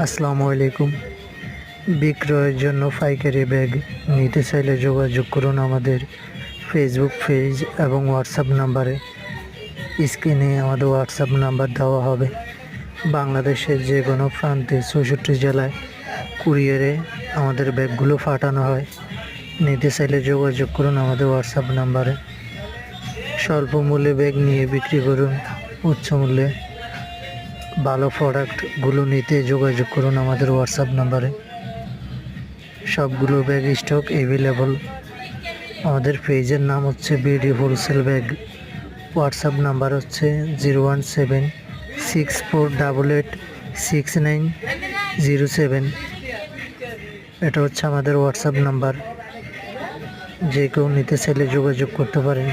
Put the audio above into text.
আসসালামু আলাইকুম। বিক্রয়ের জন্য পাইকারি ব্যাগ নিতে চাইলে যোগাযোগ করুন আমাদের ফেসবুক পেজ এবং হোয়াটসঅ্যাপ নাম্বারে। স্ক্রিনে আমাদের হোয়াটসঅ্যাপ নাম্বার দেওয়া হবে। বাংলাদেশের যে কোনো প্রান্তে 64 জেলায় কুরিয়ারে আমাদের ব্যাগগুলো পাঠানো হয়। নিতে চাইলে যোগাযোগ করুন আমাদের হোয়াটসঅ্যাপ নাম্বারে। স্বল্প মূল্যে ব্যাগ নিয়ে বিক্রি করুন উচ্চ মূল্যে। ভালো প্রোডাক্টগুলো নিতে যোগাযোগ করুন আমাদের হোয়াটসঅ্যাপ নাম্বারে। সবগুলো ব্যাগ স্টক অ্যাভেলেবল। আমাদের পেজের নাম হচ্ছে BD wholesale bag. WhatsApp number হচ্ছে 01764886907। এটা হচ্ছে আমাদের হোয়াটসঅ্যাপ নাম্বার। যে কেউ নিতে চাইলে যোগাযোগ করতে পারেন।